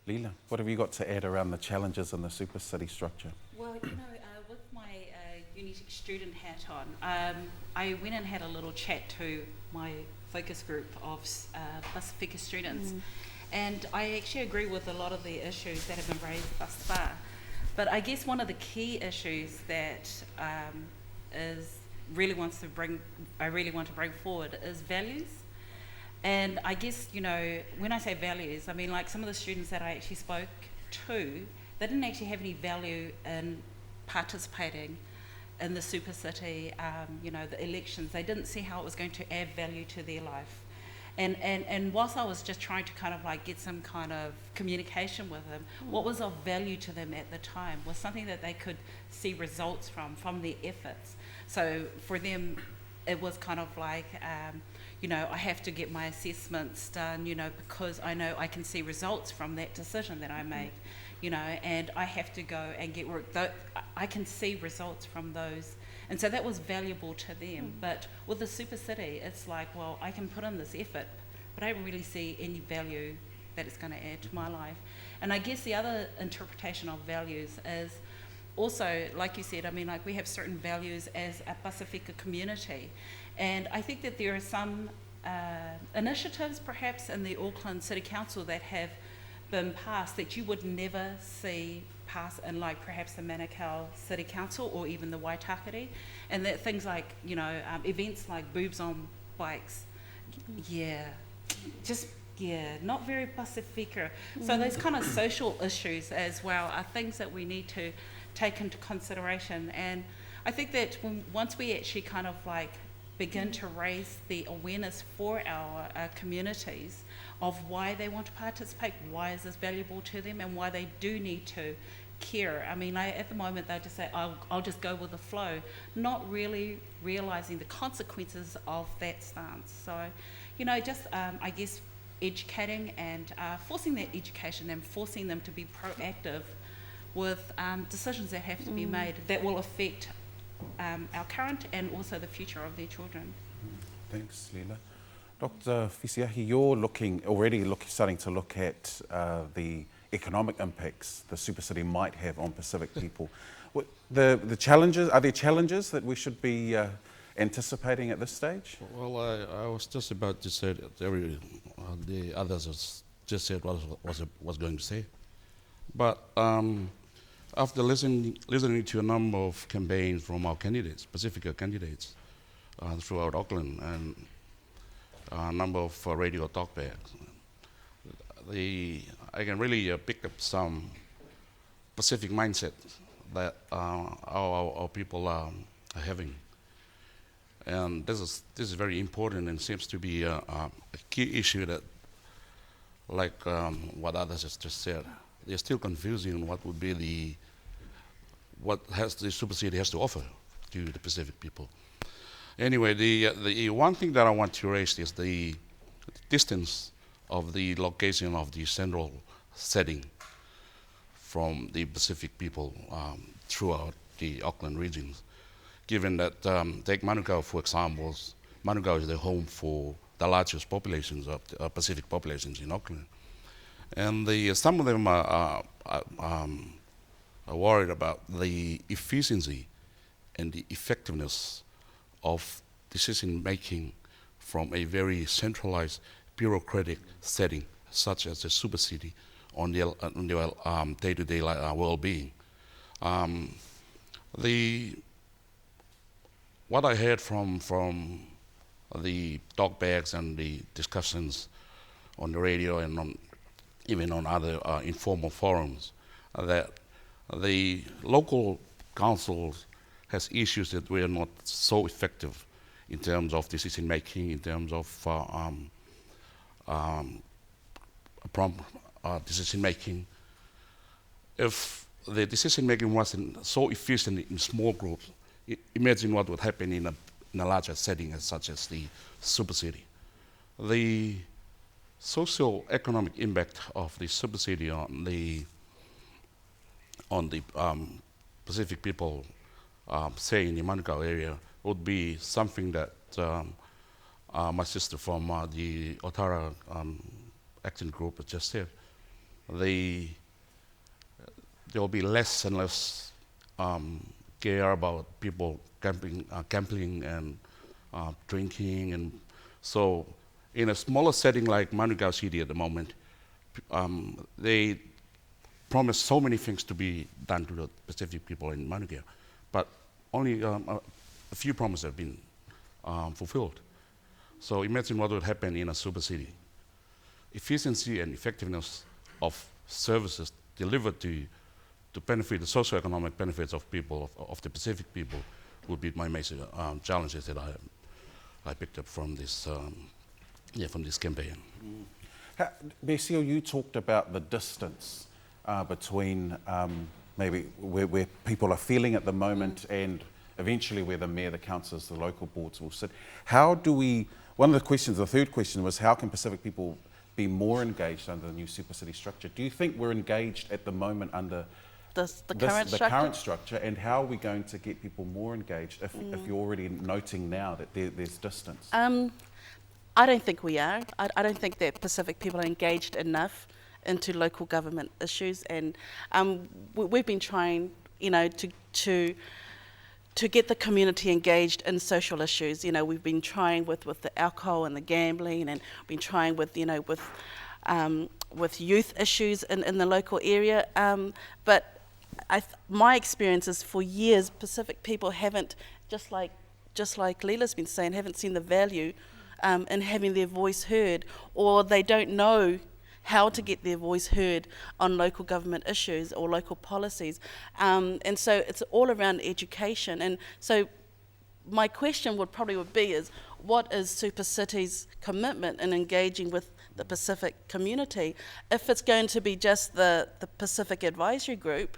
Leela, what have you got to add around the challenges in the super city structure? Well, with my Unitec student hat on, I went and had a little chat to my focus group of Pacifica students, and I actually agree with a lot of the issues that have been raised thus far. But I guess one of the key issues that is I really want to bring forward is values. And I guess, when I say values, I mean like some of the students that I actually spoke to, they didn't actually have any value in participating in the super city, the elections. They didn't see how it was going to add value to their life. And whilst I was just trying to kind of like get some kind of communication with them, what was of value to them at the time was something that they could see results from their efforts. So for them, it was kind of like, I have to get my assessments done, because I know I can see results from that decision that I make, and I have to go and get work. I can see results from those. And so that was valuable to them. But with the super city, it's like, well, I can put in this effort, but I don't really see any value that it's going to add to my life. And I guess the other interpretation of values is also, like you said, I mean, like we have certain values as a Pacifica community. And I think that there are some initiatives perhaps in the Auckland City Council that have been passed that you would never see pass in like perhaps the Manukau City Council or even the Waitakere. And that things like, events like boobs on bikes. Not very Pacifica. So those kind of social issues as well are things that we need to take into consideration. And I think that once we actually kind of like begin to raise the awareness for our communities of why they want to participate, why is this valuable to them, and why they do need to care. I mean, at the moment they just say, I'll just go with the flow, not really realising the consequences of that stance. So, I guess educating and forcing that education and forcing them to be proactive with decisions that have to be made that will affect our current and also the future of their children. Thanks, Leela. Dr. Fisiahi, you're starting to look at the economic impacts the super city might have on Pacific people. The challenges, are there challenges that we should be anticipating at this stage? Well, I was just about to say that the others just said what I was going to say. But after listening to a number of campaigns from our candidates, Pacifica candidates, throughout Auckland, and a number of radio talkbacks, I can really pick up some Pacific mindset that our people are having. And this is very important and seems to be a key issue that, like what others has just said, they're still confusing what would be what the super city has to offer to the Pacific people. Anyway, the one thing that I want to raise is the distance of the location of the central setting from the Pacific people throughout the Auckland regions. Given that, take Manukau for example, Manukau is the home for the largest populations of Pacific populations in Auckland. And some of them are worried about the efficiency and the effectiveness of decision making from a very centralized bureaucratic setting, such as the super city, on their day-to-day well-being. What I heard from the talkbacks and the discussions on the radio and even on other informal forums, that the local councils has issues that were not so effective in terms of decision making, in terms of prompt decision making. If the decision making wasn't so efficient in small groups, imagine what would happen in a larger setting such as the super city. The socio-economic impact of the super city on the Pacific people, say in the Manukau area, would be something that my sister from the Otara Action Group just said. they there will be less and less care about people gambling and drinking, and so in a smaller setting like Manukau City at the moment, they promise so many things to be done to the Pacific people in Manukau, but only a few promises have been fulfilled. So imagine what would happen in a super city. Efficiency and effectiveness of services delivered to benefit the socio-economic benefits of people, of the Pacific people, would be my major challenges that I picked up from this, from this campaign. Besio, you talked about the distance between maybe where people are feeling at the moment and eventually where the mayor, the councillors, the local boards will sit. How do we, one of the questions, the third question was, how can Pacific people be more engaged under the new super city structure? Do you think we're engaged at the moment under the current structure, and how are we going to get people more engaged if you're already noting now that there's distance? I don't think we are. I don't think that Pacific people are engaged enough into local government issues, and we've been trying, to get the community engaged in social issues. We've been trying with the alcohol and the gambling, and been trying with youth issues in the local area. But my experience is, for years, Pacific people haven't, just like Leela's been saying, haven't seen the value in having their voice heard, or they don't know how to get their voice heard on local government issues or local policies. And so it's all around education. And so my question would be is, what is Super City's commitment in engaging with the Pacific community? If it's going to be just the Pacific Advisory Group,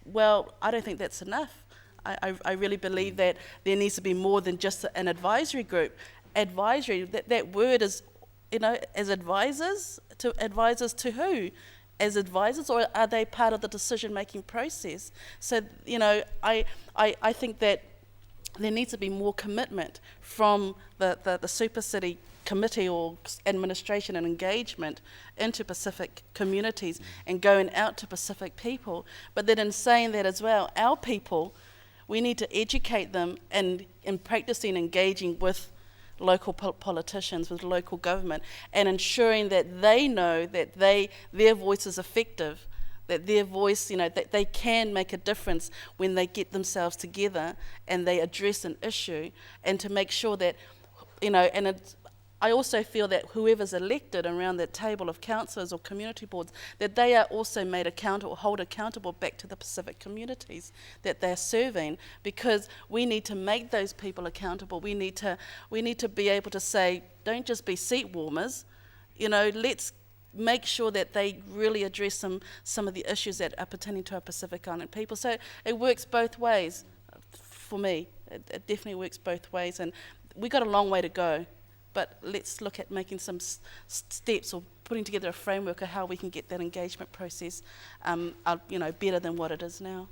well, I don't think that's enough. I really believe that there needs to be more than just an advisory group. Advisory, that word is, as advisors to who? As advisors, or are they part of the decision-making process? So, I think that there needs to be more commitment from the Super City committee or administration and engagement into Pacific communities and going out to Pacific people. But then in saying that as well, our people, we need to educate them and in practicing engaging with local politicians, with local government, and ensuring that they know that their voice is effective, that their voice, that they can make a difference when they get themselves together and they address an issue, and to make sure that, I also feel that whoever's elected around that table of councillors or community boards, that they are also made accountable, hold accountable back to the Pacific communities that they're serving, because we need to make those people accountable. We need to be able to say, don't just be seat warmers, let's make sure that they really address some of the issues that are pertaining to our Pacific Island people. So it works both ways for me. It definitely works both ways, and we've got a long way to go. But let's look at making some steps, or putting together a framework of how we can get that engagement process, better than what it is now.